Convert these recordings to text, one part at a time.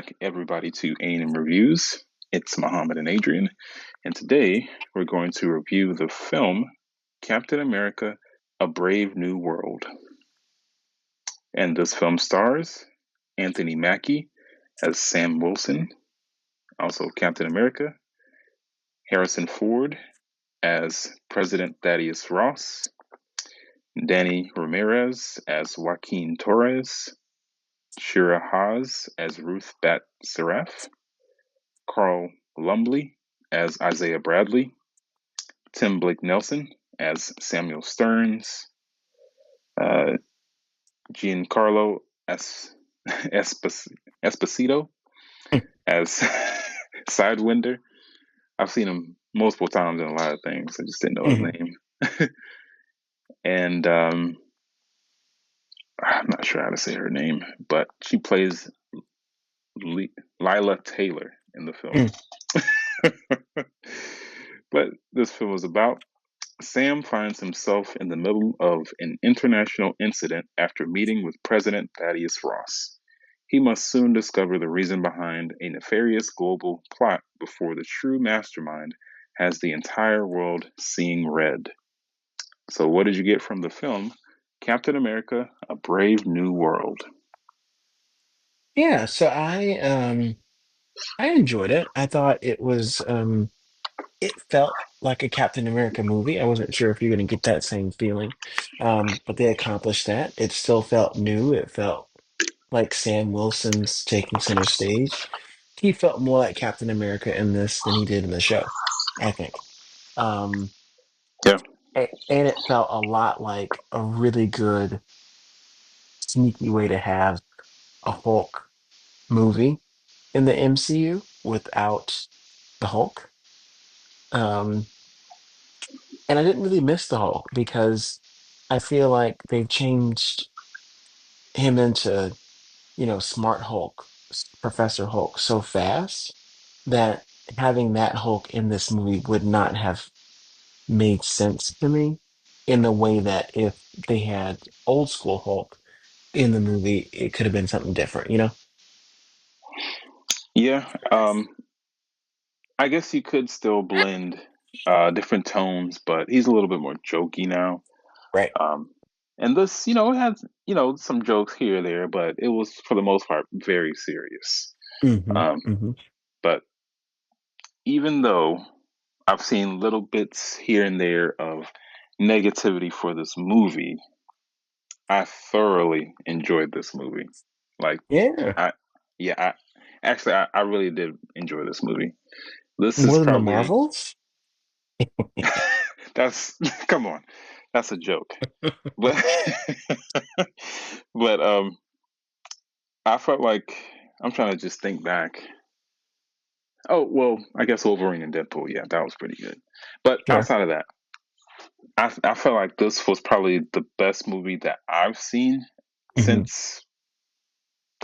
back, everybody, to A&M Reviews. It's Muhammad and Adrian, and today we're going to review the film Captain America: A Brave New World. And this film stars Anthony Mackie as Sam Wilson, also Captain America, Harrison Ford as President Thaddeus Ross, Danny Ramirez as Joaquin Torres, Shira Haas as Ruth Bat Seraph, Carl Lumbly as Isaiah Bradley, Tim Blake Nelson as Samuel Stearns, uh, Giancarlo Esposito as Sidewinder. I've seen him multiple times in a lot of things. I just didn't know his name. And I'm not sure how to say her name, but she plays Lila Taylor in the film. But this film is about Sam finds himself in the middle of an international incident after meeting with President Thaddeus Ross. He must soon discover the reason behind a nefarious global plot before the true mastermind has the entire world seeing red. So what did you get from the film Captain America: A Brave New World? Yeah, so I enjoyed it. I thought it felt like a Captain America movie. I wasn't sure if you're gonna get that same feeling. But they accomplished that. It still felt new. It felt like Sam Wilson's taking center stage. He felt more like Captain America in this than he did in the show, I think. Um, Yeah. and it felt a lot like a really good sneaky way to have a Hulk movie in the MCU without the Hulk. Um, and I didn't really miss the Hulk because I feel like they've changed him into, Smart Hulk, Professor Hulk so fast that having that Hulk in this movie would not have made sense to me in the way that if they had old school Hulk in the movie, it could have been something different, you know? Yeah. I guess you could still blend different tones, but he's a little bit more jokey now. Right. Um, and this, it had, some jokes here or there, but it was for the most part very serious. Hmm. Um, Hmm. but even though I've seen little bits here and there of negativity for this movie, I thoroughly enjoyed this movie. Like, Yeah. I, yeah, I really did enjoy this movie. This is More than the probably Marvels? that's come on, that's a joke. But but I felt like I'm trying to just think back. Oh well, I guess Wolverine and Deadpool. Yeah, that was pretty good. But Sure. outside of that, I felt like this was probably the best movie that I've seen Hmm. since.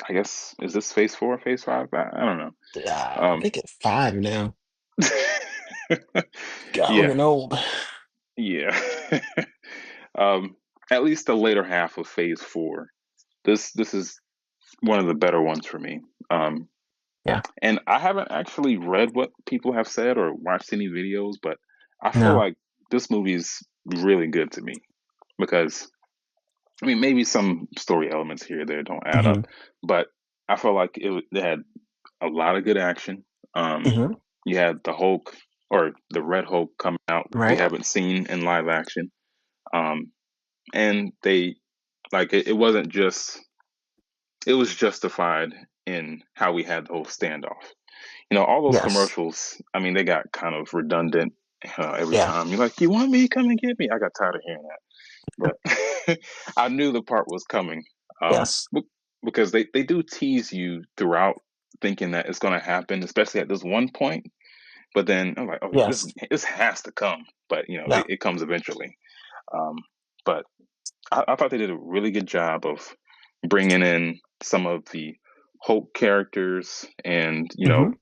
I guess is this Phase 4, Phase 5? I don't know. I Um, think it's five now. God, we're yeah, getting old. yeah. um, at least the later half of Phase 4. This is one of the better ones for me. Um, Yeah. and I haven't actually read what people have said or watched any videos, but I feel No. like this movie is really good to me because I mean maybe some story elements here or there don't add Hmm. up, but I feel like it had a lot of good action. Um, Hmm. you had the Hulk or the Red Hulk coming out, which we Right. haven't seen in live action. Um, and they like it wasn't just it was justified in how we had the whole standoff. All those Yes. commercials, I mean, they got kind of redundant every Yeah. time. You're like, you want me? Come and get me. I got tired of hearing that. But I knew the part was coming Yes. because they do tease you throughout thinking that it's going to happen, especially at this one point. But then I'm like, oh, yeah, this, Yes. this has to come. But, Yeah. it comes eventually. Um, but I thought they did a really good job of bringing in some of the Hulk characters and, Hmm.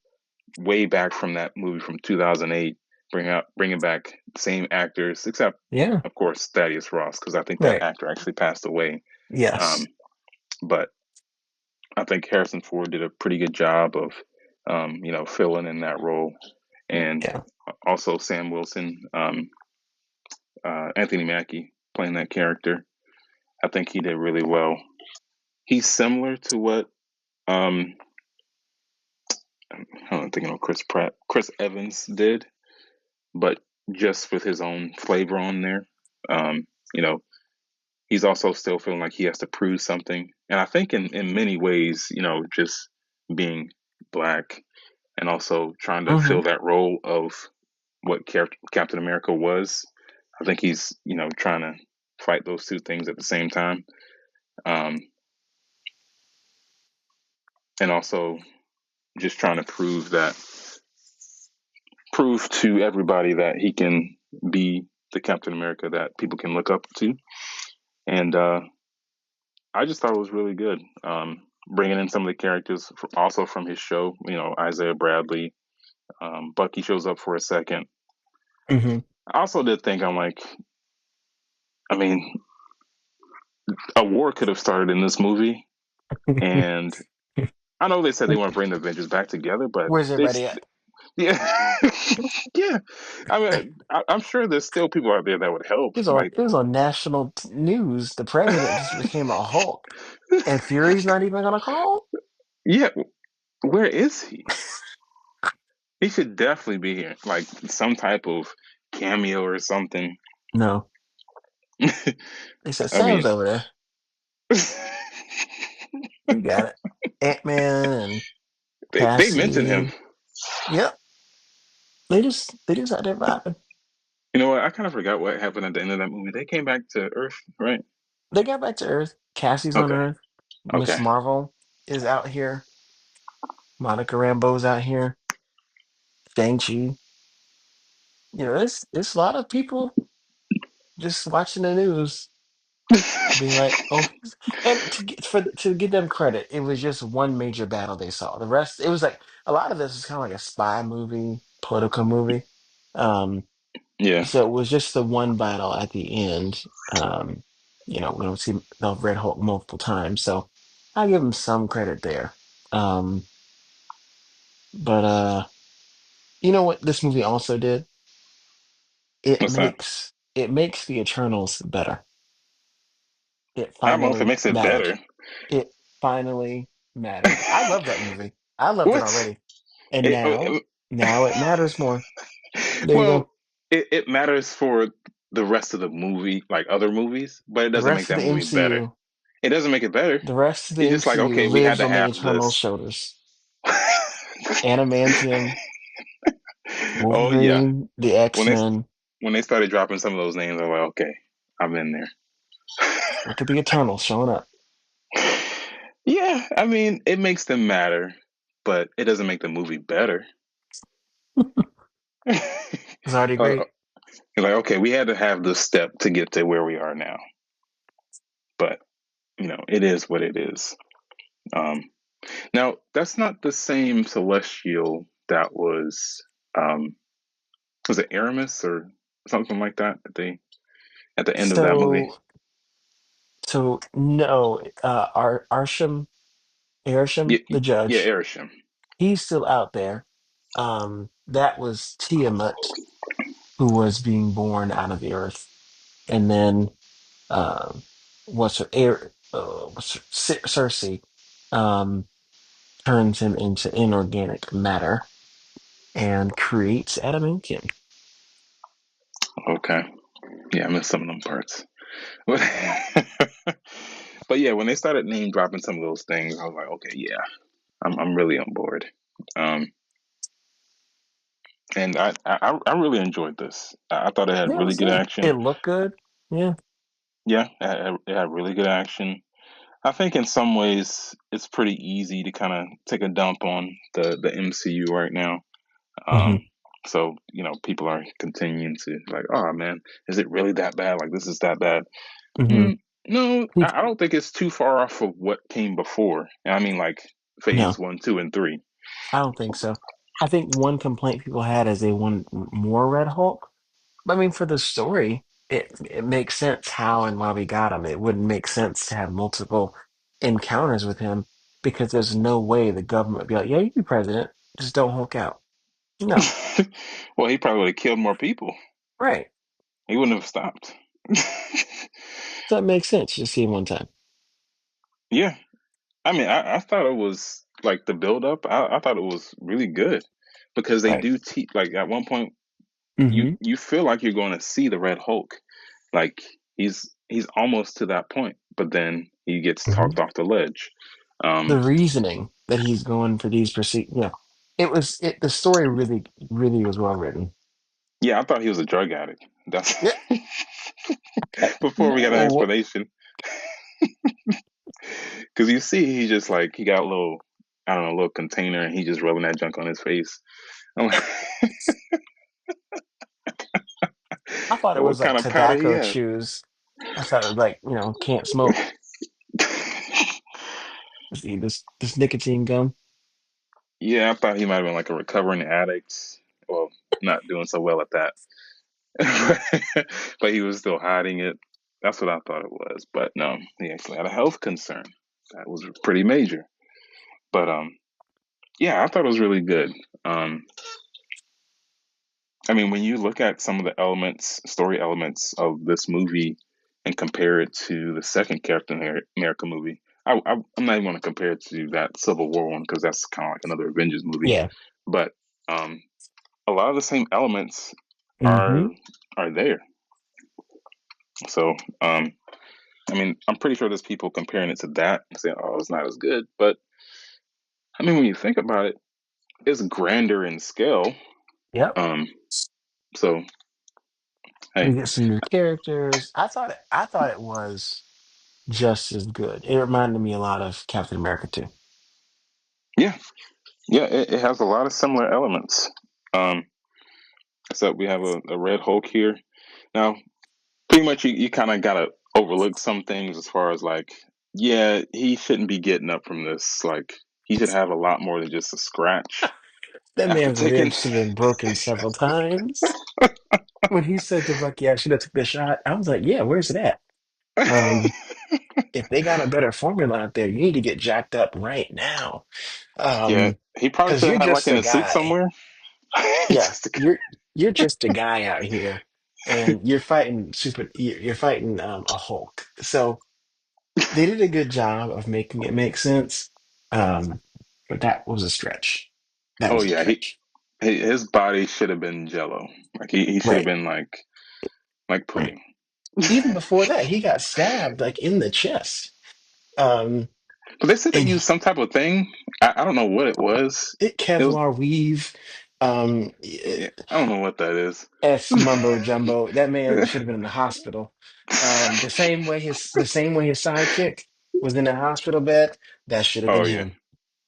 way back from that movie from 2008, bringing back the same actors, except Yeah. of course Thaddeus Ross, because I think that Right. actor actually passed away. Um, Yes. but I think Harrison Ford did a pretty good job of, filling in that role, and Yeah. also Sam Wilson, Anthony Mackie playing that character. I think he did really well. He's similar to what I'm thinking of Chris Evans did, but just with his own flavor on there. Um, you know, he's also still feeling like he has to prove something, and I think in many ways, just being black and also trying to Hmm. fill that role of what Captain America was. I think he's trying to fight those two things at the same time, um, and also just trying to prove to everybody that he can be the Captain America that people can look up to. And I just thought it was really good. Bringing in some of the characters also from his show, Isaiah Bradley, Bucky shows up for a second. Hmm. I also did think, I'm like, I mean, a war could have started in this movie, and I know they said they want to bring the Avengers back together, but Where's they, everybody at? yeah, yeah. I mean, I'm sure there's still people out there that would help. Like, It was on national news. The president just became a Hulk, and Fury's not even gonna call. yeah, where is he? He should definitely be here, like some type of cameo or something. No, they said I Sam's mean, over there. You got it. Ant-Man and they mentioned him. Cassie. Yep. They just out there vibing. You know what? I kind of forgot what happened at the end of that movie. They came back to Earth, right? They got back to Earth. Cassie's on Okay, Earth. Miss okay. Marvel is out here. Monica Rambeau's out here. Shang-Chi. You know, it's a lot of people just watching the news, being like, "Oh," and to give them credit, it was just one major battle they saw. The rest, it was like a lot of this is kind of like a spy movie, political movie. Um, Yeah, so it was just the one battle at the end. You know, we don't see the Red Hulk multiple times, so I give him some credit there. Um, but you know what this movie also did? what's that? It makes the Eternals better. It I don't know if it finally makes it mattered. better. It finally mattered. I love that movie. I loved it What? already. And It, it, now it matters more. There you well, go. it matters for the rest of the movie, like other movies, but it The doesn't make rest of that the movie better. MCU, It doesn't make it better. the rest of the It's just like, MCU okay, we had lives to on the have Eternal this. shoulders. Adamantium, Oh yeah, Wolverine, the when they X-Men. when they started dropping some of those names, I'm like, okay, I'm in there. Look at the Eternals showing up. Yeah, I mean, it makes them matter, but it doesn't make the movie better. It's already Uh, great. like, okay, we had to have this step to get to where we are now, but it is what it is. Um, Now, that's not the same Celestial that um, was it Aramis or something like that at the end of that movie? So no, Yeah, Arsham, the yeah, judge, Erisham. he's still out there. That was Tiamat who was being born out of the earth, and then um, Cersei um, turns him into inorganic matter and creates adamantium. Okay, yeah, I missed some of them parts. But, but yeah, when they started name dropping some of those things, I was like, okay, yeah, I'm really on board. Um, and I really enjoyed this. I thought it had Yeah, it really was good good. It action. looked good. Yeah. Yeah, it had really good action. I think in some ways it's pretty easy to kind of take a dump on the MCU right now. Hmm. Um, so people are continuing to like, oh man, is it really that bad? Like this is that bad? Hmm. Mm, no, I don't think it's too far off of what came before. And I mean, like Phase No, 1, 2, and 3. I don't think so. I think one complaint people had is they wanted more Red Hulk. But I mean, for the story, it makes sense how and why we got him. It wouldn't make sense to have multiple encounters with him. because there's no way the government would be like, yeah, you be president, just don't Hulk out. No, Well, he probably would have killed more people. right. He wouldn't have stopped. So that makes sense. Just see him one time. Yeah, I mean, I thought it was like the build up. I thought it was really good because they Right. do teach. Like at one point, Hmm. you feel like you're going to see the Red Hulk. Like he's almost to that point, but then he gets talked Hmm. off the ledge. The Um, reasoning that he's going for these proceed, the story really was well written. yeah, I thought he was a drug addict. That's Yeah. before we got an No. explanation, because you see, he just like he got a little, I don't know, a little container, and he just rubbing that junk on his face. I'm like, I thought it was what like kind of powder he tobacco had? chews. I thought it was like, can't smoke. See this nicotine gum. Yeah, I thought he might have been like a recovering addict. Well, not doing so well at that, but he was still hiding it. That's what I thought it was. But no, he actually had a health concern that was pretty major. But yeah, I thought it was really good. Um, I mean, when you look at some of the elements, story elements of this movie, and compare it to the second Captain America movie, I'm not even going to compare it to that Civil War one because that's kind of like another Avengers movie. Yeah. But um, a lot of the same elements are Hmm. are there. So I mean, I'm pretty sure there's people comparing it to that and saying, "Oh, it's not as good." But I mean, when you think about it, it's grander in scale. Yep. Um, so We hey, get some new characters. I thought it was just as good. It reminded me a lot of Captain America too. yeah, yeah, it has a lot of similar elements. Um, except we have a red Hulk here. Now, pretty much you kind of gotta overlook some things as far as like, yeah, he shouldn't be getting up from this. Like, he should have a lot more than just a scratch That after man's taking. ribs should have been broken several times. When he said to Bucky, I should have took the shot, I was like, yeah, where's it at? Um, if they got a better formula out there, you need to get jacked up right now. Yeah, Um, he probably because should you're have had like just in a a suit guy. somewhere. Yeah, Just to- you're just a guy out here, and you're fighting a Hulk. So they did a good job of making it make sense. Um, but that was a stretch. That oh was a yeah, stretch. his body should have been Jello. Like he should have Right, been like right. pudding. Even before that, he got stabbed like in the chest. Um, But they said they and used some type of thing. I don't know what it was. it It was Kevlar weave, yeah, I don't know what that is. S mumbo jumbo. That man should have been in the hospital. The same way his sidekick was in the hospital bed. That should have Oh been yeah, him.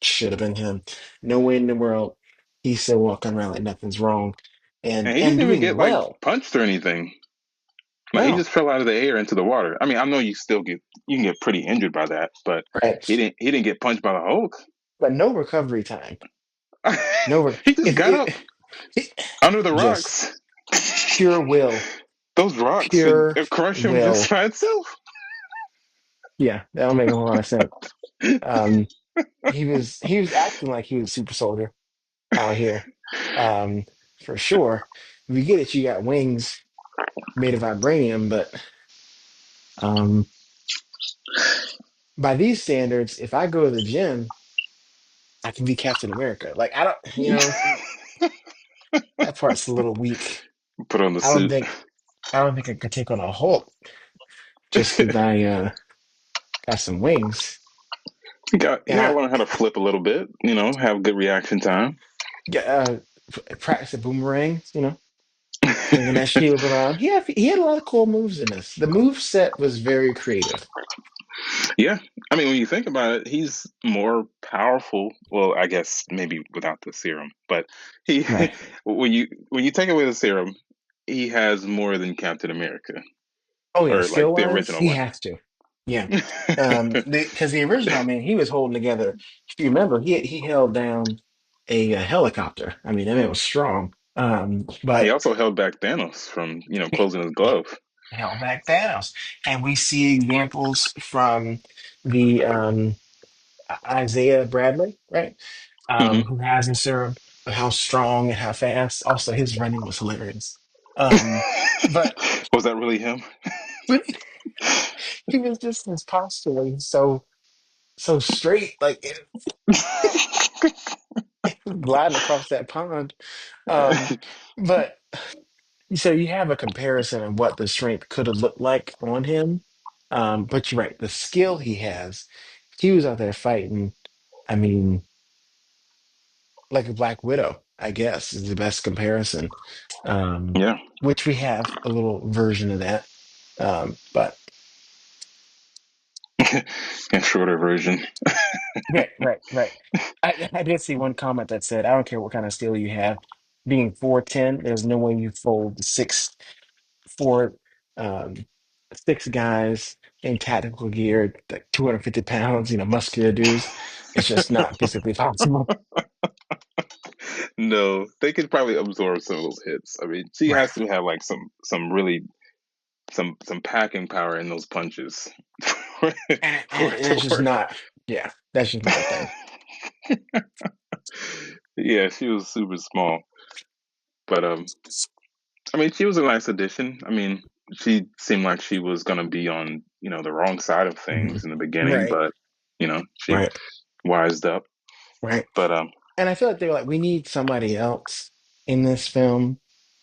Should have been him. No way in the world. He's still walking around like nothing's wrong, and and he and didn't even doing get like well. punched or anything. Like he No, just fell out of the air into the water. I mean, I know you can get pretty injured by that, but right? he didn't get punched by the Hulk. But no recovery time. No, He just if got up it, under the just rocks. pure will, Those rocks should pure crush him just will. by itself. Yeah, that don't make a whole lot of sense. Um, he was acting like he was a super soldier out here. Um, for sure. We get it, you got wings made of vibranium, but um by these standards, if I go to the gym, I can be Captain America. Like I don't, that part's a little weak. Put on the I don't suit. think I don't think I could take on a Hulk just because I got some wings. You And got to I learn how to flip a little bit. You know, have good reaction time. yeah, practice a boomerang, swinging that shield around. He had a lot of cool moves in this. The move set was very creative. Yeah, I mean, when you think about it, he's more powerful. Well, I guess maybe without the serum, but he Right. when you take away the serum, he has more than Captain America Oh yeah, or skill like the wise, original he one. has to. Yeah. Because the original, I mean, he was holding together. If you remember, he held down a helicopter. I mean, that man was strong. He But also held back Thanos from he closing his glove. held back Thanos, and we see examples from the Isaiah Bradley, right? Hmm. Who has the serum, but how strong and how fast. Also, his running was hilarious. But Was that really him? he was just his posture was so straight, like gliding across that pond. Um, but so you have a comparison of what the strength could have looked like on him. But you're right, the skill he has, he was out there fighting. I mean, like a Black Widow, I guess, is the best comparison. Um, Yeah, which we have a little version of that. But a shorter version. right, right, right. I did see one comment that said, I don't care what kind of steel you have, being 4'10", there's no way you fold four, um, six guys in tactical gear, like 250 pounds, muscular dudes. It's just not physically possible. No, they could probably absorb some of those hits. I mean, she Right. has to have like some really some packing power in those punches for, for it And to it's just work. not, yeah, that's just not a thing. Yeah, she was super small, but I mean, she was a nice addition. I mean, she seemed like she was gonna be on the wrong side of things Mhm. in the beginning, Right, but she right, wised up. right. But And I feel like they were like, we need somebody else in this film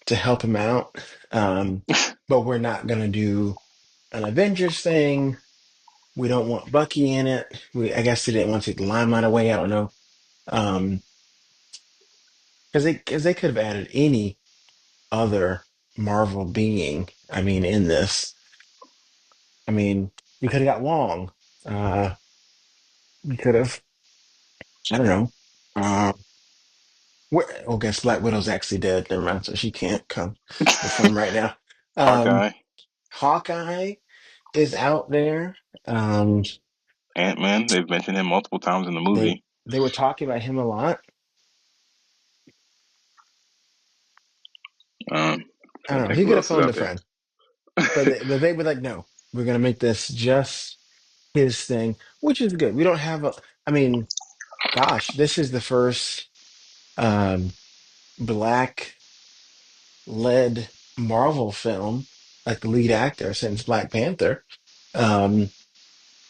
to help him out. Um, but we're not gonna do an Avengers thing. We don't want Bucky in it. I guess they didn't want to take the limelight away. I don't know. Um, because they could have added any other Marvel being. I mean, in this, I mean, you could have got Wong. You could have, I don't know. Uh, well, guess Black Widow's actually dead. Never mind, so she can't come to the film right now. Um, Hawkeye, Hawkeye is out there. Um, Ant Man, they've mentioned him multiple times in the they movie. they were talking about him a lot. I Trying don't to know. think He who could have else is phoned out a there. friend, but they were like, no, we're gonna make this just his thing, which is good. We don't have a. I mean, gosh, this is the first black led Marvel film, like the lead actor since Black Panther, um,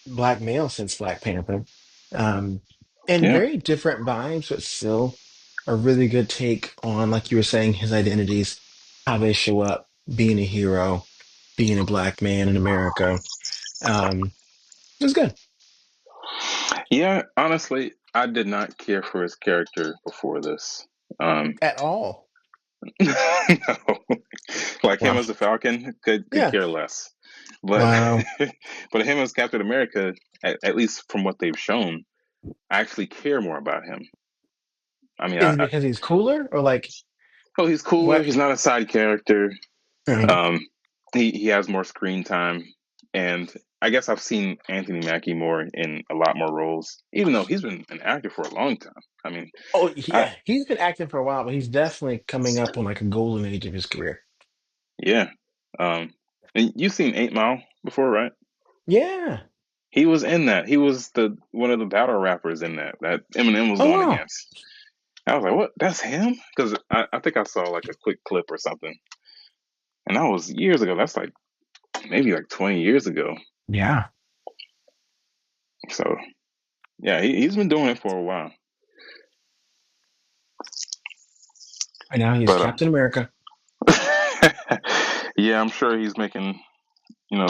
black male since Black Panther, um, and Yeah, very different vibes, but still a really good take on, like you were saying, his identities, how they show up, being a hero, being a black man in America. It was good yeah. Honestly, I did not care for his character before this. Um, at all. no. Like him Wow. as the Falcon, could Yeah. care less. But Wow. but him as Captain America, at least from what they've shown, I actually care more about him. I mean, Is it because he's cooler or like well, he's cooler. what? He's not a side character. Uh, Um, he has more screen time, and I guess I've seen Anthony Mackie more in a lot more roles, even though he's been an actor for a long time. I mean, oh I yeah, he's been acting for a while, but he's definitely coming up on like a golden age of his career. yeah. Um, and you've seen 8 Mile before, right? Yeah. He was in that. He was the one of the battle rappers in that Eminem was Oh going wow. against. I was like, what? That's him? Because I think I saw like a quick clip or something, and that was years ago. That's like maybe like 20 years ago. Yeah. So yeah, he's been doing it for a while. And now he's But Captain America. yeah, I'm sure he's making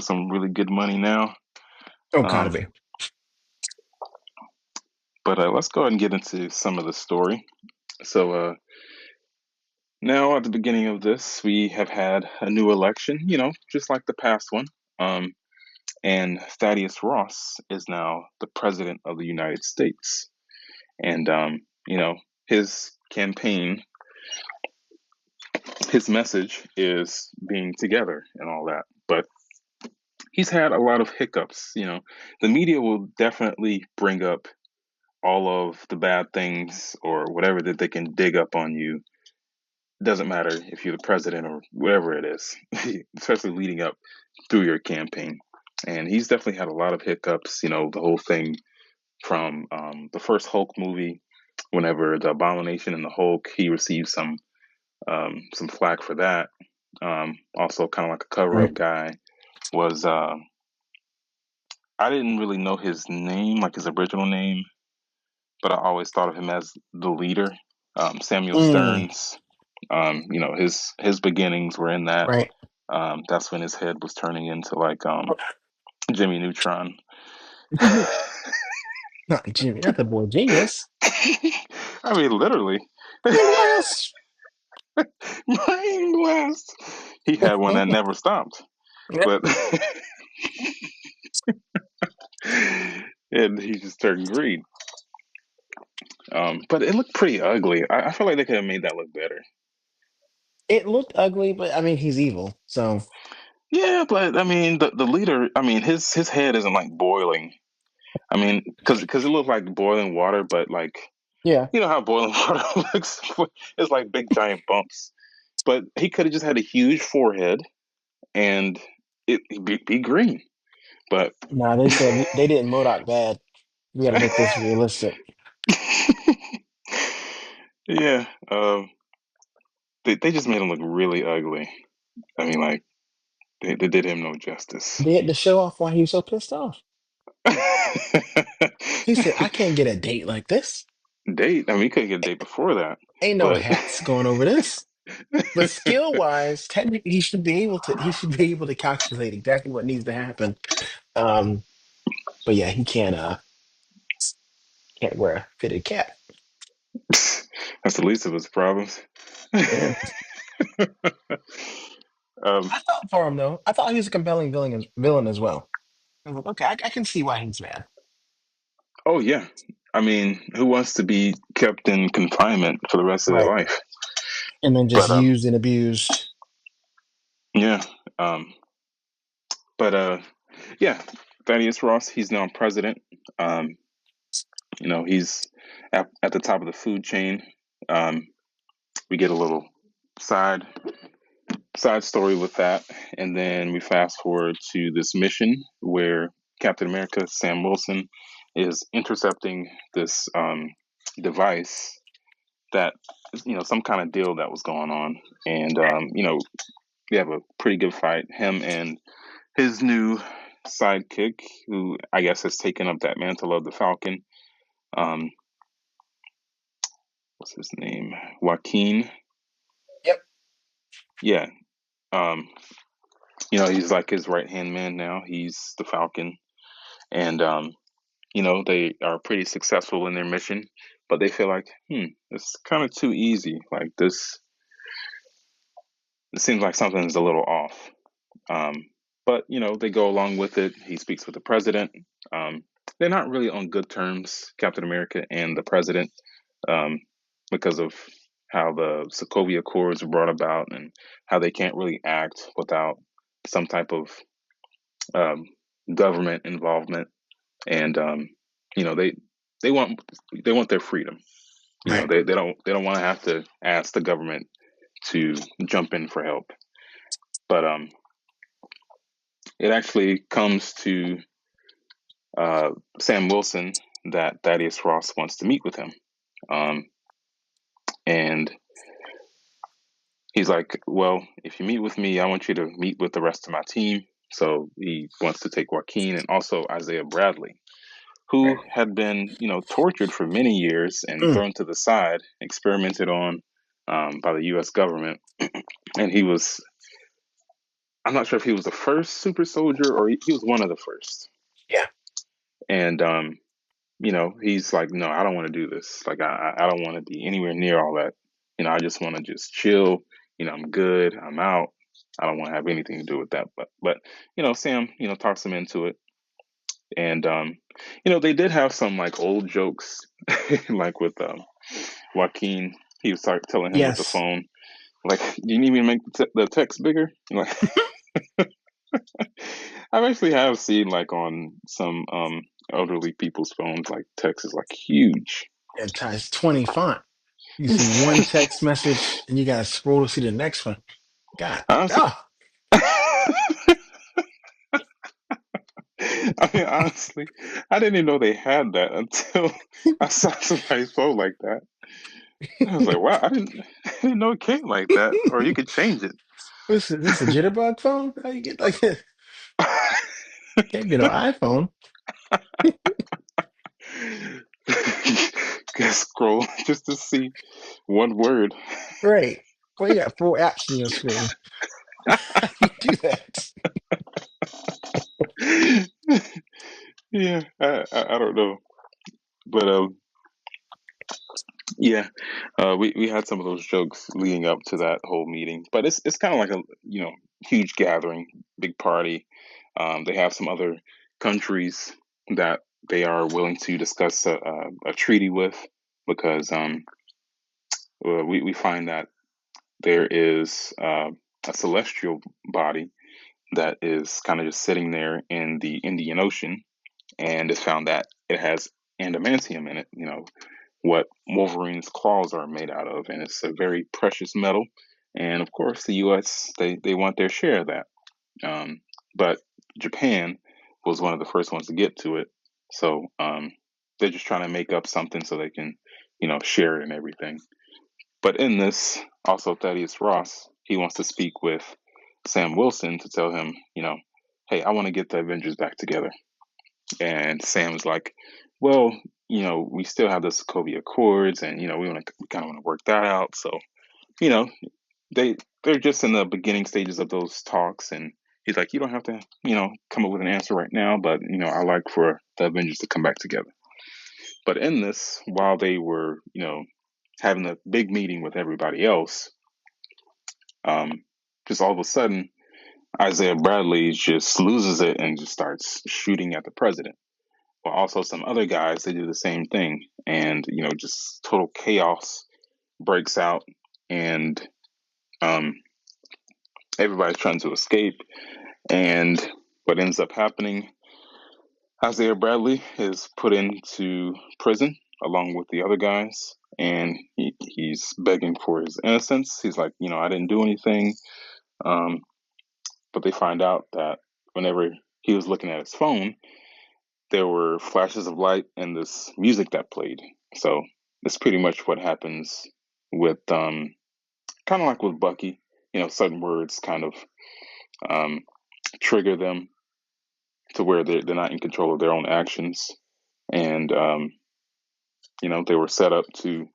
some really good money now. Oh, gotta Um, be. but let's go ahead and get into some of the story. So now at the beginning of this, we have had a new election. Just like the past one. Um, and Thaddeus Ross is now the president of the United States. And his campaign, his message is being together and all that. But he's had a lot of hiccups. The media will definitely bring up all of the bad things or whatever that they can dig up on you. Doesn't matter if you're the president or whatever it is, especially leading up through your campaign. And he's definitely had a lot of hiccups. The whole thing from the first Hulk movie. Whenever the Abomination and the Hulk, he received some flack for that. Also, kind of like a cover up Right. guy was I didn't really know his name, like his original name, but I always thought of him as the leader, Samuel Mm, Stearns. His beginnings were in that. right. That's when his head was turning into like Jimmy Neutron. Not Jimmy, not the boy genius. I mean, literally. Brain blast. Brain blast. He had one that never stopped, Yep. but and he just turned green. But it looked pretty ugly. I feel like they could have made that look better. It looked ugly, but I mean, he's evil. So, Yeah, but I mean, the leader. I mean, his head isn't like boiling. I mean, because it looked like boiling water, but like yeah. you know how boiling water looks. It's like big giant bumps. But he could have just had a huge forehead and it'd be green. But Nah, they said they didn't Modoc bad. We got to make this realistic. yeah, they just made him look really ugly. I mean, like they did him no justice. They had to show off why he was so pissed off. He said, I can't get a date like this. Date. I mean, he could get a date before that, Ain't no but hats going over this. But skill wise, technically he should be able to calculate exactly what needs to happen. Um, but yeah, he can't wear a fitted cap. that's the least of his problems. Yeah. um, I thought for him though. I thought he was a compelling villain as well. I was like, okay, I can see why he's mad. oh yeah, I mean, who wants to be kept in confinement for the rest of their Right. life? And then just But used and abused. yeah, um, but yeah, Thaddeus Ross, he's now president. Um, he's at the top of the food chain. Um, we get a little side side story with that, and then we fast forward to this mission where Captain America, Sam Wilson, is intercepting this device that some kind of deal that was going on, and we have a pretty good fight. Him and his new sidekick, who I guess has taken up that mantle of the Falcon. Um, what's his name? Joaquin. Yep. Yeah. Um, he's like his right hand man now. He's the Falcon, and they are pretty successful in their mission, but they feel like, it's kind of too easy. Like this, it seems like something's a little off. Um, but they go along with it. He speaks with the president. Um, they're not really on good terms, Captain America and the president, um, because of how the Sokovia Accords were brought about and how they can't really act without some type of um, government involvement. And they they want they want their freedom. Right. They don't want to have to ask the government to jump in for help. But it actually comes to Sam Wilson that Thaddeus Ross wants to meet with him. Um, and he's like, well, if you meet with me, I want you to meet with the rest of my team. So he wants to take Joaquin and also Isaiah Bradley, who Right. had been, tortured for many years and Mm, thrown to the side, experimented on by the U.S. government. And I'm not sure if he was the first super soldier or he was one of the first. yeah. And he's like, no, I don't want to do this. Like, I don't want to be anywhere near all that. I just want to just chill. I'm good. I'm out. I don't want to have anything to do with that. But Sam, talks him into it. And they did have some like old jokes, like with Joaquin. He was telling him with the Yes. phone, like, "Do you need me to make the text bigger?" Like, I've actually have seen like on some elderly people's phones, like text is like huge. And times 20 font. You see one text message and you gotta scroll to see the next one. God. Honestly, Oh, I mean, honestly, I didn't even know they had that until I saw somebody's phone like that. I was like, wow, I didn't know it came like that, or you could change it. This a jitterbug phone? How you get like can't be no iPhone. Just scroll just to see one word. Right. Well, you got four apps on your screen. How you do that? Yeah, I don't know, but yeah, we had some of those jokes leading up to that whole meeting, but it's kind of like a huge gathering, big party. They have some other countries that they are willing to discuss a treaty with because we find that there is a celestial body that is kind of just sitting there in the Indian Ocean, and it's found that it has adamantium in it. What Wolverine's claws are made out of, and it's a very precious metal. And of course, the U.S. they want their share of that. But Japan was one of the first ones to get to it, so they're just trying to make up something so they can, share it and everything. But in this, also Thaddeus Ross, he wants to speak with Sam Wilson to tell him, hey, I want to get the Avengers back together. And Sam's like, well, we still have the Sokovia Accords, and we kind of want to work that out. So, you know, they they're just in the beginning stages of those talks, and he's like, you don't have to, come up with an answer right now, but I like for the Avengers to come back together. But in this, while they were, having a big meeting with everybody else, um, just all of a sudden, Isaiah Bradley just loses it and just starts shooting at the president. But also some other guys, they do the same thing, and just total chaos breaks out, and um, everybody's trying to escape. And what ends up happening, Isaiah Bradley is put into prison along with the other guys, and he's begging for his innocence. He's like, I didn't do anything. Um, but they find out that whenever he was looking at his phone, there were flashes of light and this music that played. So that's pretty much what happens with kind of like with Bucky. Certain words kind of um, trigger them to where they're not in control of their own actions, and they were set up to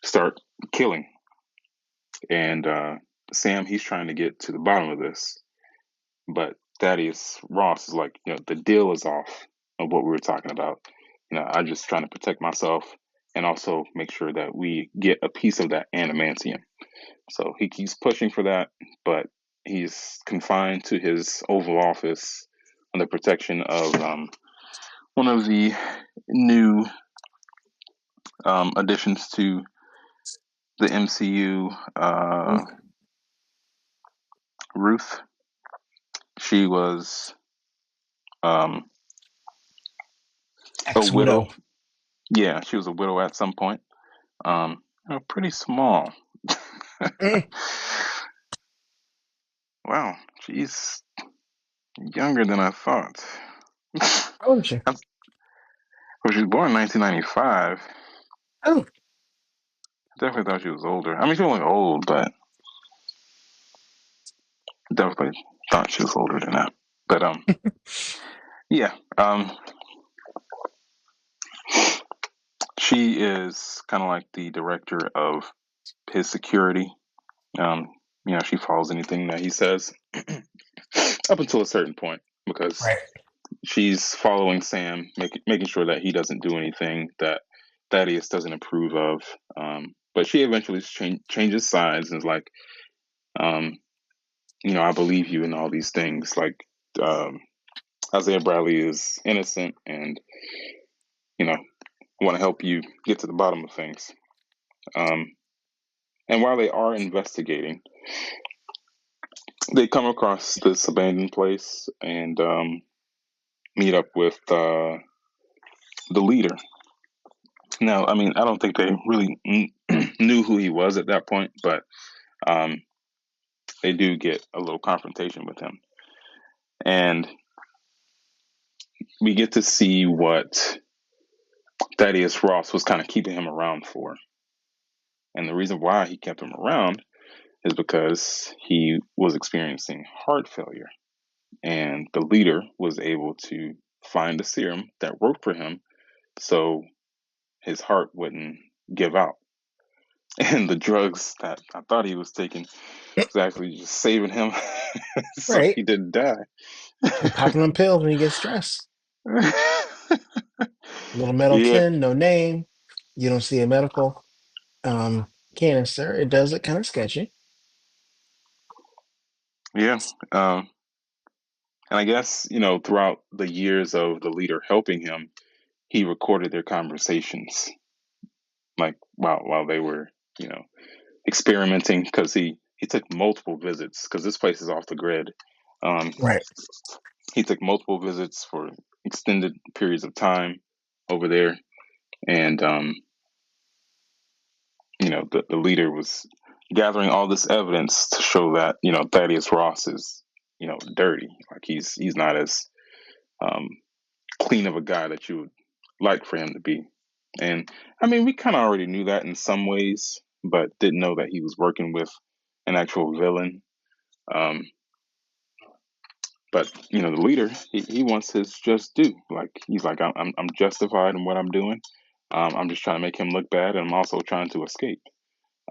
start killing. And Sam, he's trying to get to the bottom of this, but Thaddeus Ross is like, the deal is off of what we were talking about. I'm just trying to protect myself and also make sure that we get a piece of that adamantium. So he keeps pushing for that, but he's confined to his Oval Office under protection of one of the new additions to the MCU, Ruth. She was um, a widow. Ex-widow. Yeah, she was a widow at some point. Pretty small. Mm. Wow, she's younger than I thought. How old is she? Well, she was born in 1995. Oh, I definitely thought she was older. I mean, she wasn't old, but definitely thought she was older than that. But yeah, she is kind of like the director of his security. Um, she follows anything that he says up until a certain point because right. she's following Sam, making sure that he doesn't do anything that Thaddeus doesn't approve of. But she eventually changes sides and is like, um, I believe you in all these things. Like um, Isaiah Bradley is innocent, and want to help you get to the bottom of things. Um, and while they are investigating, they come across this abandoned place and meet up with the leader. Now, I mean, I don't think they really knew who he was at that point, but um, they do get a little confrontation with him. And we get to see what Thaddeus Ross was kind of keeping him around for. And the reason why he kept him around is because he was experiencing heart failure. And the leader was able to find a serum that worked for him so his heart wouldn't give out. And the drugs that I thought he was taking was actually just saving him so Right. he didn't die. You're popping them pills when you get stressed. Little metal Yeah, tin, no name. You don't see a medical canister. It does look kind of sketchy. yeah. And I guess, throughout the years of the leader helping him, he recorded their conversations, like while they were, you know, experimenting, because he took multiple visits because this place is off the grid. Um, Right. he took multiple visits for extended periods of time over there, and the leader was gathering all this evidence to show that Thaddeus Ross is dirty, like he's not as um, clean of a guy that you would like for him to be. And I mean, we kind of already knew that in some ways, but didn't know that he was working with an actual villain. Um, but the leader, he wants his just due. Like he's like, I'm justified in what I'm doing. I'm just trying to make him look bad, and I'm also trying to escape.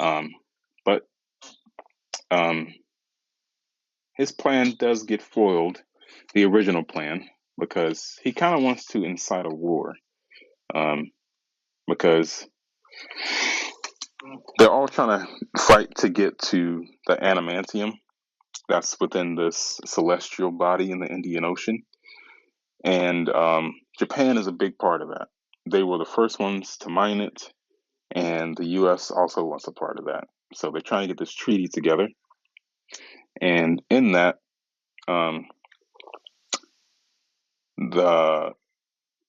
Um, but um, his plan does get foiled, the original plan, because he kind of wants to incite a war. Um, because they're all trying to fight to get to the adamantium that's within this celestial body in the Indian Ocean. And Japan is a big part of that. They were the first ones to mine it, and the U.S. also wants a part of that. So they're trying to get this treaty together. And in that, um, the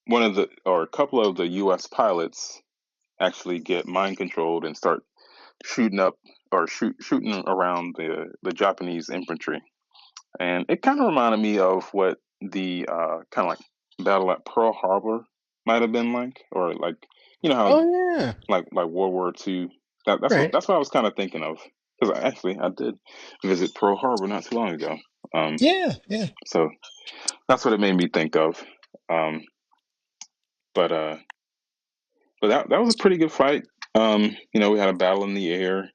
one of the or a couple of the U.S. pilots actually get mind controlled and start shooting up or shooting around the Japanese infantry. And it kind of reminded me of what the kind of like battle at Pearl Harbor might have been like, or like how Oh yeah. like World War II. That's what Right. I was kind of thinking of, because I did visit Pearl Harbor not too long ago. Um, Yeah. Yeah. so that's what it made me think of. Um, but uh, but that was a pretty good fight. We had a battle in the air,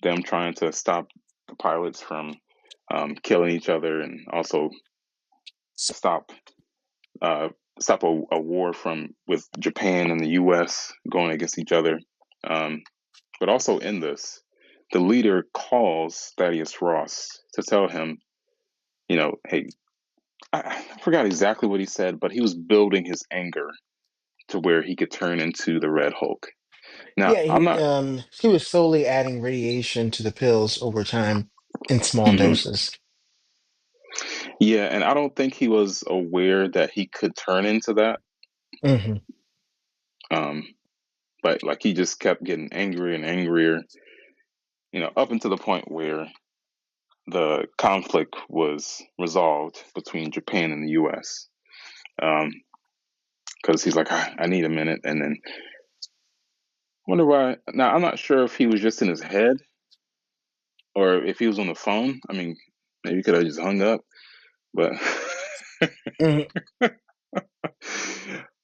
them trying to stop the pilots from killing each other, and also stop uh, stop a war from with Japan and the U.S. going against each other. Um, but also in this, the leader calls Thaddeus Ross to tell him, hey, I forgot exactly what he said, but he was building his anger to where he could turn into the Red Hulk. Now, Yeah. I'm not. He was slowly adding radiation to the pills over time in small Mhm. doses. Yeah, and I don't think he was aware that he could turn into that. Hmm. Um, but like he just kept getting angrier and angrier, up until the point where the conflict was resolved between Japan and the U.S. Because he's like, I need a minute, and then wonder why. Now I'm not sure if he was just in his head or if he was on the phone. I mean, maybe he could have just hung up, but Hmm.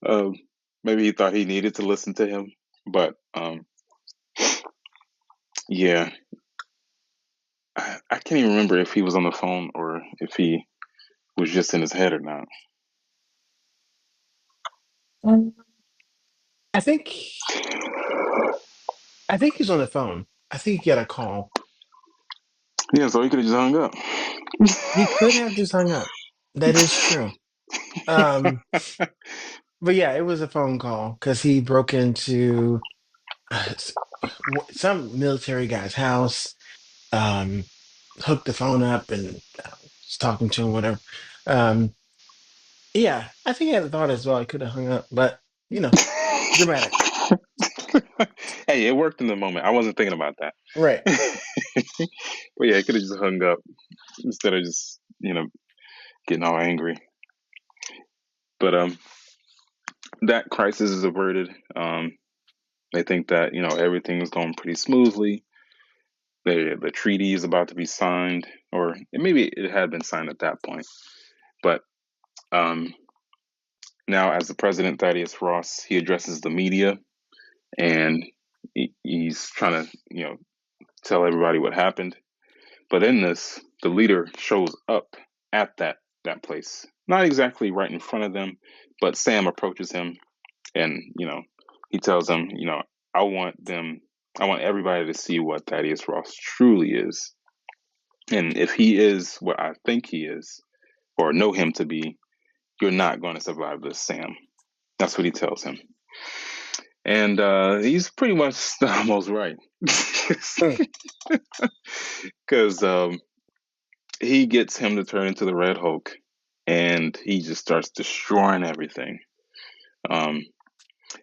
um, maybe he thought he needed to listen to him. But yeah, I can't even remember if he was on the phone or if he was just in his head or not. I think I think he's on the phone. I think he got a call. Yeah, so he could have just hung up. He could have just hung up. That is true. Um, but yeah, it was a phone call because he broke into some military guy's house, um, hooked the phone up and was talking to him, whatever. Um, yeah, I think I had a thought as well. I could have hung up, but dramatic. Hey, it worked in the moment. I wasn't thinking about that. Right. But yeah, he could have just hung up instead of just, getting all angry. But that crisis is averted. They think that everything is going pretty smoothly. The treaty is about to be signed, or maybe it had been signed at that point. But um, now, as the president, Thaddeus Ross, he addresses the media, and he's trying to tell everybody what happened. But in this, the leader shows up at that place, not exactly right in front of them, but Sam approaches him, and he tells them, I want them, I want everybody to see what Thaddeus Ross truly is, and if he is what I think he is, or know him to be, you're not going to survive this, Sam. That's what he tells him, and he's pretty much almost right, Hmm. because he gets him to turn into the Red Hulk, and he just starts destroying everything. Um,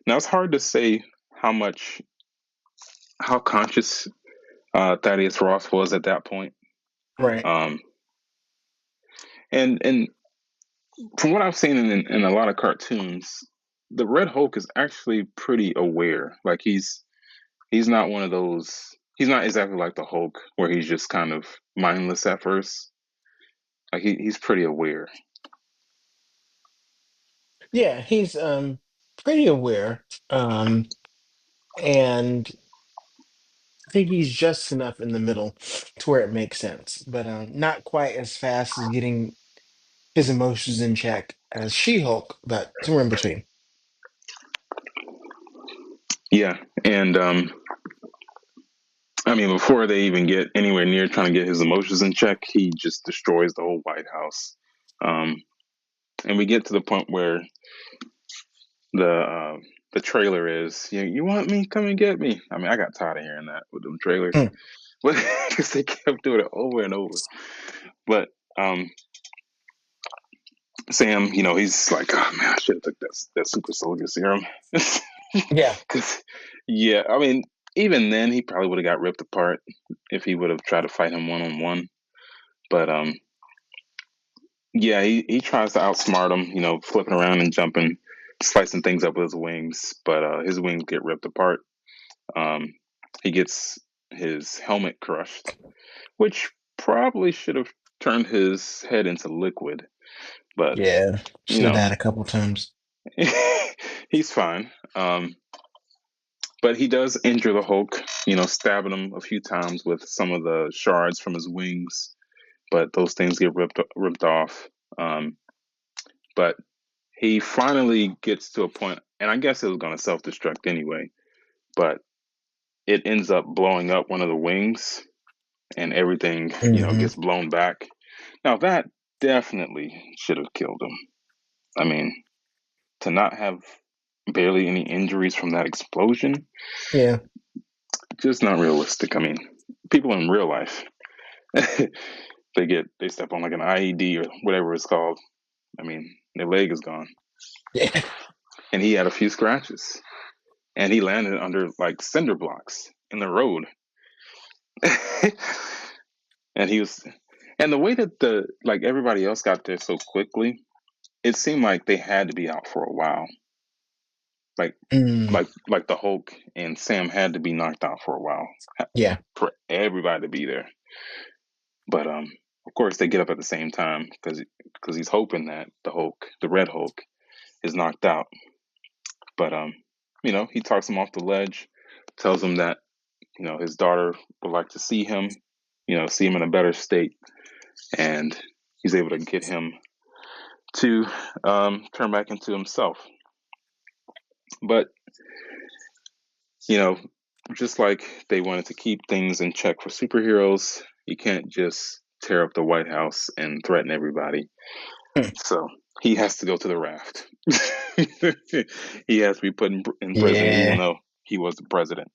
Now it's hard to say how much how conscious Thaddeus Ross was at that point. Right. Um, and from what I've seen in a lot of cartoons, the Red Hulk is actually pretty aware. Like he's not one of those. He's not exactly like the Hulk, where he's just kind of mindless at first. Like he's pretty aware. Yeah, he's pretty aware. And I think he's just enough in the middle to where it makes sense, but not quite as fast as getting his emotions in check as She-Hulk, but somewhere in between. Yeah, and I mean, before they even get anywhere near trying to get his emotions in check, he just destroys the whole White House. Um, and we get to the point where the uh, the trailer is, you want me? Come and get me. I mean, I got tired of hearing that with them trailers, Hmm. but because they kept doing it over and over. But um, Sam, he's like, oh man, I should have took that super soldier serum. Yeah. Because yeah, I mean, even then he probably would have got ripped apart if he would have tried to fight him one on one. But yeah, he tries to outsmart him, flipping around and jumping, slicing things up with his wings, but his wings get ripped apart. Um, he gets his helmet crushed, which probably should have turned his head into liquid, but Yeah. you Should have know, died a couple times. he's fine. But he does injure the Hulk, stabbing him a few times with some of the shards from his wings, but those things get ripped off. Um, but he finally gets to a point, and I guess it was going to self destruct anyway, but it ends up blowing up one of the wings, and everything, Hmm. gets blown back. Now that definitely should have killed him. I mean, to not have barely any injuries from that explosion, Yeah. just not realistic. I mean, people in real life, they step on like an IED or whatever it's called. I mean, their leg is gone, Yeah. and he had a few scratches, and he landed under like cinder blocks in the road, and he was, and the way that the like everybody else got there so quickly, it seemed like they had to be out for a while. Like Mm. like the Hulk and Sam had to be knocked out for a while Yeah. for everybody to be there. But of course they get up at the same time because he's hoping that the Hulk, the Red Hulk, is knocked out. But he talks him off the ledge, tells him that his daughter would like to see him, see him in a better state, and he's able to get him to turn back into himself. But you know, just like they wanted to keep things in check for superheroes, you can't just tear up the White House and threaten everybody. Hmm. So he has to go to the raft. He has to be put in prison, even Yeah. though he was the president.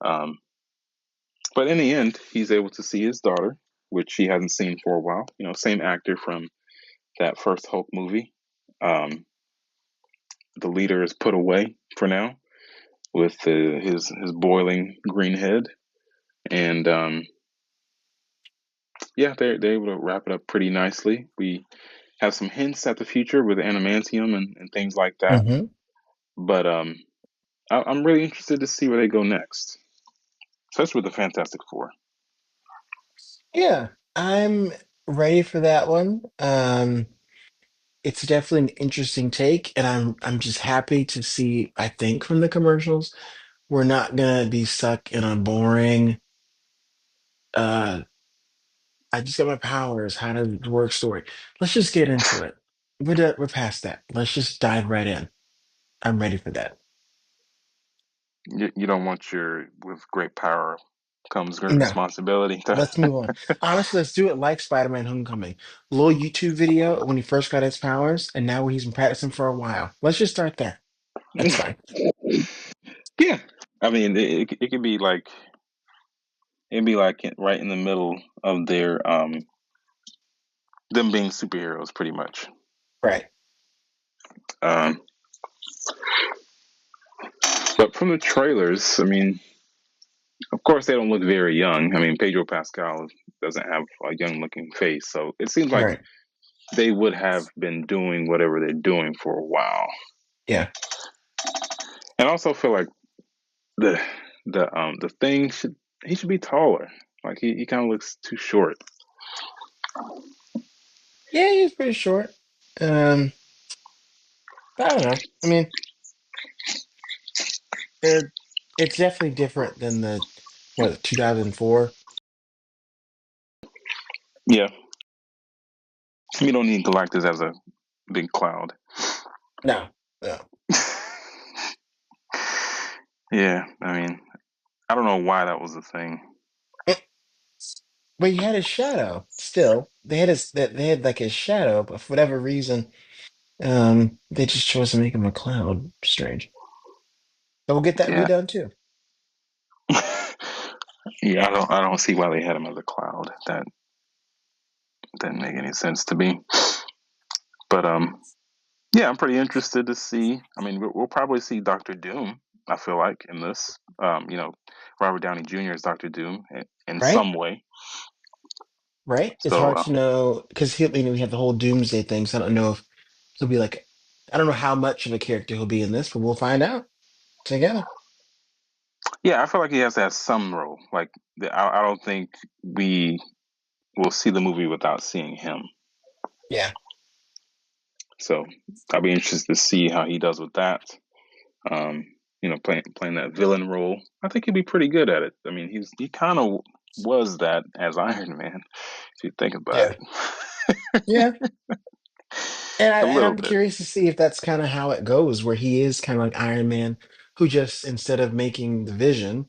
Um, but in the end, he's able to see his daughter, which he hasn't seen for a while. Same actor from that first Hulk movie. Um, the leader is put away for now with his boiling green head, and yeah, they're able to wrap it up pretty nicely. We have some hints at the future with adamantium and things like that. Hmm. But I'm really interested to see where they go next, especially with the Fantastic Four. Yeah, I'm ready for that one. It's definitely an interesting take, and I'm just happy to see, I think from the commercials, we're not gonna be stuck in a boring uh I just got my powers, how does it work story. Let's just get into it. We're past that. Let's just dive right in. I'm ready for that. You don't want your with great power comes great No, responsibility. To... let's move on. Honestly, let's do it like Spider-Man Homecoming. Little YouTube video when he first got his powers, and now he's been practicing for a while. Let's just start there. That's fine. Yeah, I mean, it could be like it'd be like right in the middle of their them being superheroes, pretty much. Right. Um, but from the trailers, I mean, of course, they don't look very young. I mean, Pedro Pascal doesn't have a young looking face, so it seems like Right. they would have been doing whatever they're doing for a while. Yeah. And I also feel like the the thing should he should be taller. Like he kind of looks too short. Yeah, he's pretty short. Um, I don't know. I mean, it, it's definitely different than the what 2004. Yeah, we don't need Galactus as a big cloud. No, no. Yeah, I mean, I don't know why that was a thing. But he had his shadow still. They had his that they had like his shadow, but for whatever reason, they just chose to make him a cloud. Strange. But we'll get that Yeah, redone too. yeah, I don't see why they had him as a cloud. That didn't make any sense to me. But yeah, I'm pretty interested to see. I mean, we'll probably see Doctor Doom. I feel like in this, Robert Downey Jr. is Doctor Doom in Right? some way. Right? It's So hard to know because we have the whole Doomsday thing, so I don't know if he'll be like I don't know how much of a character he'll be in this, but we'll find out together. yeah, I feel like he has to have some role. Like I don't think we will see the movie without seeing him. Yeah. So I'll be interested to see how he does with that. Um, playing that villain role. I think he'd be pretty good at it. I mean, he kind of was that as Iron Man, if you think about Yeah. it, Yeah. And a and little I'm bit. curious to see if that's kind of how it goes, where he is kind of like Iron Man, who just instead of making the vision,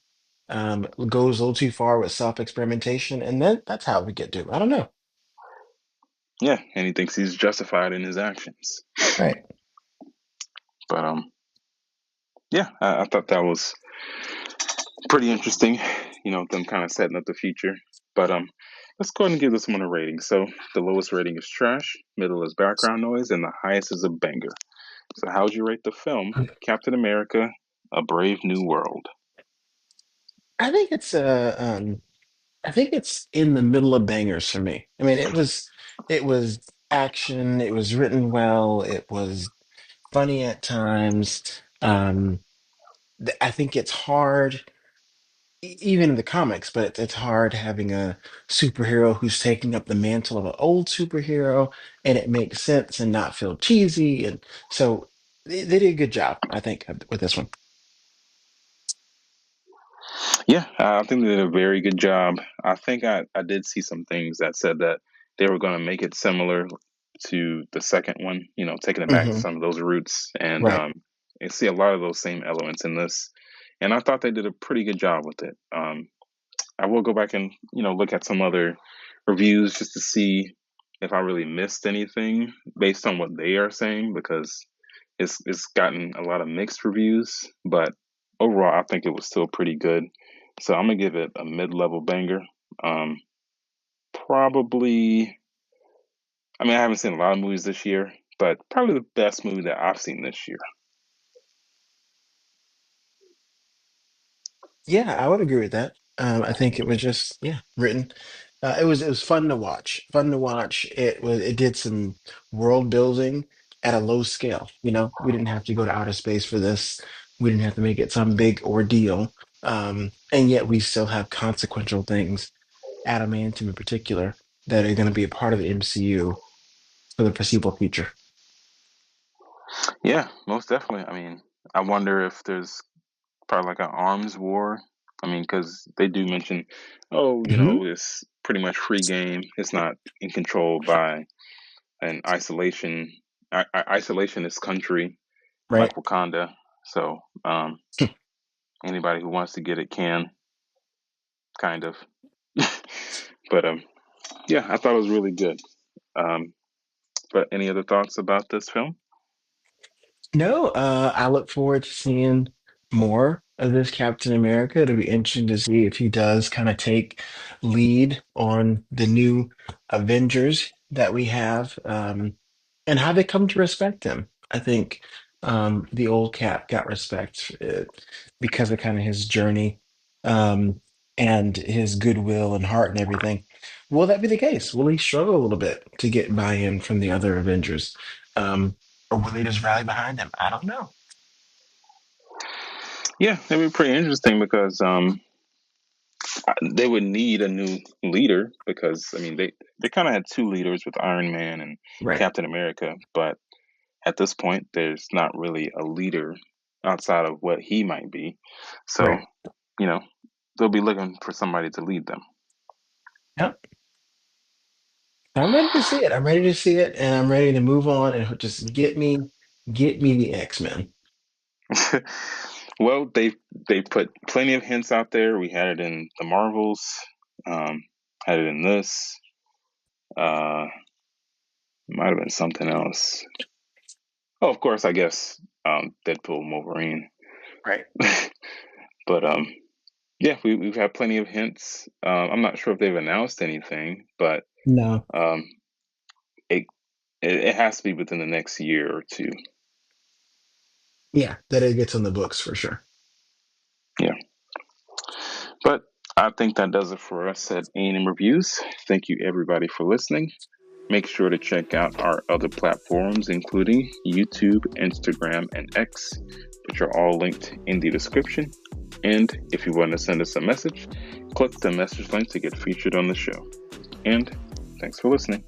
goes a little too far with self-experimentation, and then that's how we get to. I don't know. Yeah, and he thinks he's justified in his actions. Right. But yeah, I thought that was pretty interesting. Them kind of setting up the future. But let's go ahead and give this one a rating. So the lowest rating is trash, middle is background noise, and the highest is a banger. So how would you rate the film Captain America: A Brave New World? I think it's I think it's in the middle of bangers for me. I mean, it was action, it was written well, it was funny at times. I think it's hard, even in the comics, but it's hard having a superhero who's taking up the mantle of an old superhero, and it makes sense and not feel cheesy. And so they did a good job, I think, with this one. Yeah, I think they did a very good job. I think I did see some things that said that they were going to make it similar to the second one, taking it back to Hmm. some of those roots. And Right. I see a lot of those same elements in this. And I thought they did a pretty good job with it. I will go back and, look at some other reviews just to see if I really missed anything based on what they are saying because it's gotten a lot of mixed reviews, but overall, I think it was still pretty good. So I'm gonna give it a mid-level banger. Um, Probably. I mean, I haven't seen a lot of movies this year, but probably the best movie that I've seen this year. Yeah, I would agree with that. I think it was just, yeah, written. It was fun to watch. Fun to watch. It did some world building at a low scale. We didn't have to go to outer space for this. We didn't have to make it some big ordeal. And yet we still have consequential things, adamantium in particular, that are going to be a part of the MCU for the foreseeable future. Yeah, most definitely. I mean, I wonder if there's probably like an arms war. I mean, because they do mention, oh, Hmm. it's pretty much free game. It's not in control by an isolationist country like Right? Wakanda. So anybody who wants to get it can, kind of. But yeah, I thought it was really good. Um, but any other thoughts about this film? No, I look forward to seeing more of this Captain America. It'll be interesting to see if he does kind of take lead on the new Avengers that we have, and how they come to respect him. I think the old Cap got respect because of kind of his journey, um, and his goodwill and heart and everything. Will that be the case? Will he struggle a little bit to get buy-in from the other Avengers? Um, or will they just rally behind him? I don't know. Yeah, it'd be pretty interesting because they would need a new leader because I mean they kind of had two leaders with Iron Man and Right, Captain America, but at this point there's not really a leader outside of what he might be. So right. you know they'll be looking for somebody to lead them. Yep. I'm ready to see it. I'm ready to see it, and I'm ready to move on and just get me the X-Men. Well, they put plenty of hints out there. We had it in the Marvels, um, had it in this. Uh, might have been something else. Oh, of course, I guess Deadpool, and Wolverine. Right. But yeah, we've had plenty of hints. I'm not sure if they've announced anything, but No. um, it, it has to be within the next year or two. Yeah, that it gets on the books for sure. Yeah, but I think that does it for us at A&M Reviews. Thank you everybody for listening. Make sure to check out our other platforms, including YouTube, Instagram, and X, which are all linked in the description. And if you want to send us a message, click the message link to get featured on the show. And thanks for listening.